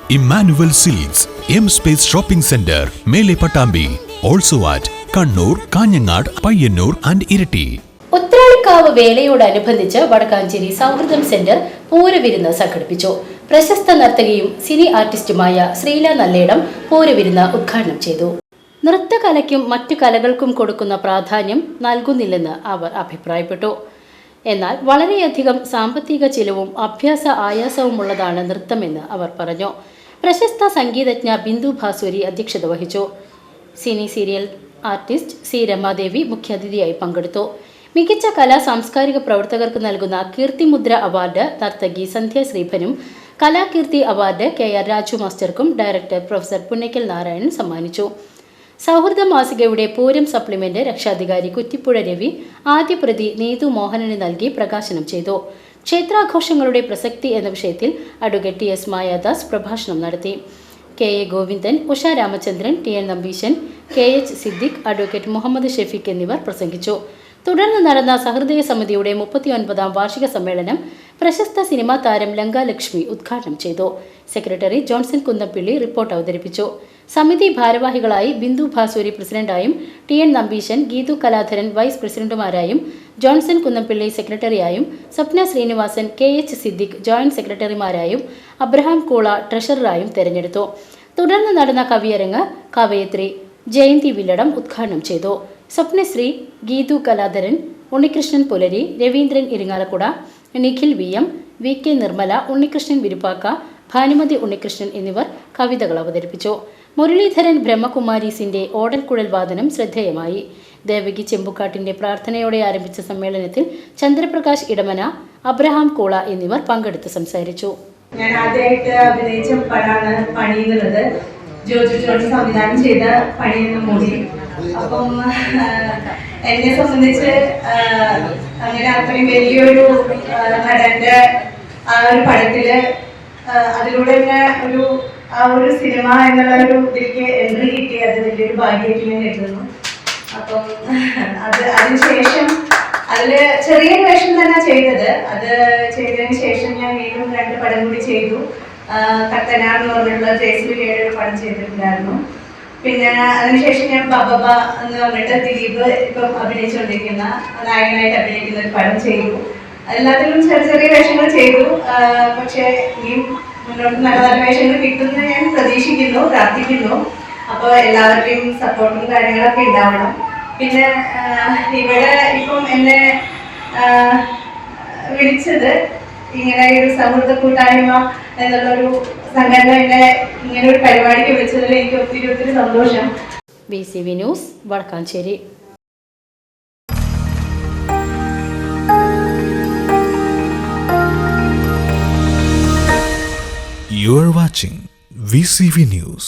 Emmanuel Silks, M Space Shopping Center, Mele Patambi. Also at Kannur, Kanyanad, Payyanur and Irati. Uthralikkavu വേലയോടനുബന്ധിച്ച് Vadakkanchery സൗഹൃദം centre പൂരവിരുന്ന് സംഘടിപ്പിച്ചു. പ്രശസ്ത നർത്തകിയും സിനി ആർട്ടിസ്റ്റുമായ ശ്രീല നല്ലേടം പൂരവിരുന്ന് ഉദ്ഘാടനം ചെയ്തു. നൃത്തകലയ്ക്കും മറ്റു കലകൾക്കും കൊടുക്കുന്ന പ്രാധാന്യം നൽകുന്നില്ലെന്ന് അവർ അഭിപ്രായപ്പെട്ടു. എന്നാൽ വളരെയധികം സാമ്പത്തിക ചിലവും അഭ്യാസ ആയാസവുമുള്ളതാണ് നൃത്തമെന്ന് അവർ പറഞ്ഞു. പ്രശസ്ത സംഗീതജ്ഞ ബിന്ദു ഭാസൂരി അധ്യക്ഷത വഹിച്ചു. Cine serial artist C Ramadevi മുഖ്യാതിഥിയായി പങ്കെടുത്തു. മികച്ച കലാ സാംസ്കാരിക പ്രവർത്തകർക്ക് നൽകുന്ന കീർത്തിമുദ്ര അവാർഡ് നർത്തകി സന്ധ്യ ശ്രീഭനും കലാകീർത്തി അവാർഡ് KR രാജു മാസ്റ്റർക്കും ഡയറക്ടർ പ്രൊഫസർ പുന്നക്കൽ നാരായണൻ സമ്മാനിച്ചു. സൗഹൃദ മാസികയുടെ പൂരം സപ്ലിമെന്റ് രക്ഷാധികാരി കുറ്റിപ്പുഴ രവി ആദ്യ പ്രതി നീതു മോഹനന് നൽകി പ്രകാശനം ചെയ്തു. ക്ഷേത്രാഘോഷങ്ങളുടെ പ്രസക്തി എന്ന വിഷയത്തിൽ അഡ്വക്കേറ്റ് TS മായാദാസ് പ്രഭാഷണം നടത്തി. KA Govindan, Usha Ramachandran, TN Nambeesan, KH Siddique, advocate Muhammad Shefeeq എന്നിവർ പ്രസംഗിച്ചു. തുടർന്ന് നടന്ന സഹൃദയ സമിതിയുടെ 39ാം വാർഷിക സമ്മേളനം പ്രശസ്ത സിനിമാ താരം ലങ്കാലക്ഷ്മി ഉദ്ഘാടനം ചെയ്തു. സെക്രട്ടറി ജോൺസൺ കുന്നപ്പിള്ളി റിപ്പോർട്ട് അവതരിപ്പിച്ചു. സമിതി ഭാരവാഹികളായി ബിന്ദു ഭാസൂരി പ്രസിഡന്റായും TN നമ്പീശൻ, ഗീതു കലാധരൻ വൈസ് പ്രസിഡന്റുമാരായും ജോൺസൺ കുന്നപ്പിള്ളി സെക്രട്ടറിയായും സ്വപ്ന ശ്രീനിവാസൻ, KH സിദ്ദിഖ് ജോയിന്റ് സെക്രട്ടറിമാരായും അബ്രഹാം കൂള ട്രഷററായും തെരഞ്ഞെടുത്തു. തുടർന്ന് നടന്ന കവിയരങ്ങ് കവയത്രി ജയന്തി വില്ലടം ഉദ്ഘാടനം ചെയ്തു. സ്വപ്നശ്രീ, ഗീതു കലാധരൻ, ഉണ്ണികൃഷ്ണൻ പുലരി, രവീന്ദ്രൻ ഇരിങ്ങാലക്കുട, നിഖിൽ VM, VK നിർമ്മല, ഉണ്ണികൃഷ്ണൻ വിരുപ്പാക്ക, ഭാനുമതി ഉണ്ണികൃഷ്ണൻ എന്നിവർ കവിതകൾ അവതരിപ്പിച്ചു. മുരളീധരൻ ബ്രഹ്മകുമാരീസിന്റെ ഓടൽക്കുഴൽ വാദനം ശ്രദ്ധേയമായി. ദേവകി ചെമ്പുക്കാട്ടിന്റെ പ്രാർത്ഥനയോടെ ആരംഭിച്ച സമ്മേളനത്തിൽ ചന്ദ്രപ്രകാശ് ഇടമന, അബ്രഹാം കൂള എന്നിവർ പങ്കെടുത്ത് സംസാരിച്ചു. ഞാൻ ആദ്യമായിട്ട് അഭിനയിച്ച പടമാണ് പണി എന്നുള്ളത്. ജോജു ജോർജ് സംവിധാനം ചെയ്ത പണി എന്ന മൂവി. അപ്പം എന്നെ സംബന്ധിച്ച് അങ്ങനെ അത്രയും വലിയൊരു നടന്റെ ആ ഒരു പടത്തില് അതിലൂടെ തന്നെ ഒരു സിനിമ എന്നുള്ള ഒരു ഇതിലേക്ക് എൻട്രി കിട്ടി. അത് വലിയൊരു ഭാഗ്യമായിട്ട് ഞാൻ കരുതുന്നു. അപ്പം അതിനുശേഷം അതില് ചെറിയൊരു വേഷം തന്നെ ചെയ്തത്. അത് ചെയ്തതിന് ശേഷം ഞാൻ വീണ്ടും 2 പടം കൂടി ചെയ്തു. കത്തന എന്ന് പറഞ്ഞിട്ടുള്ള ജയശ്രീയുടെ ഒരു പടം ചെയ്തിട്ടുണ്ടായിരുന്നു. പിന്നെ അതിനുശേഷം ഞാൻ ബബബ എന്ന് പറഞ്ഞിട്ട് ദിലീപ് ഇപ്പം അഭിനയിച്ചുകൊണ്ടിരിക്കുന്ന നായകനായിട്ട് അഭിനയിക്കുന്ന ഒരു പടം ചെയ്തു. എല്ലാത്തിലും ചെറിയ ചെറിയ വേഷങ്ങൾ ചെയ്തു. പക്ഷെ ഇനിയും മുന്നോട്ട് നല്ല നല്ല വേഷങ്ങൾ കിട്ടുമെന്ന് ഞാൻ പ്രതീക്ഷിക്കുന്നു, പ്രാർത്ഥിക്കുന്നു. അപ്പോൾ എല്ലാവരുടെയും സപ്പോർട്ടും കാര്യങ്ങളൊക്കെ ഉണ്ടാവണം. പിന്നെ ഇവിടെ ഇപ്പം എന്നെ വിളിച്ചത് ഇങ്ങനെ ഒരു സൗഹൃദ കൂട്ടായ്മ എന്നുള്ളൊരു സംഘടന എന്നെ ഇങ്ങനെ ഒരു പരിപാടിക്ക് വിളിച്ചതിൽ എനിക്ക് ഒത്തിരി സന്തോഷം. BCV news, Vadakkanchery. You are watching VCV News.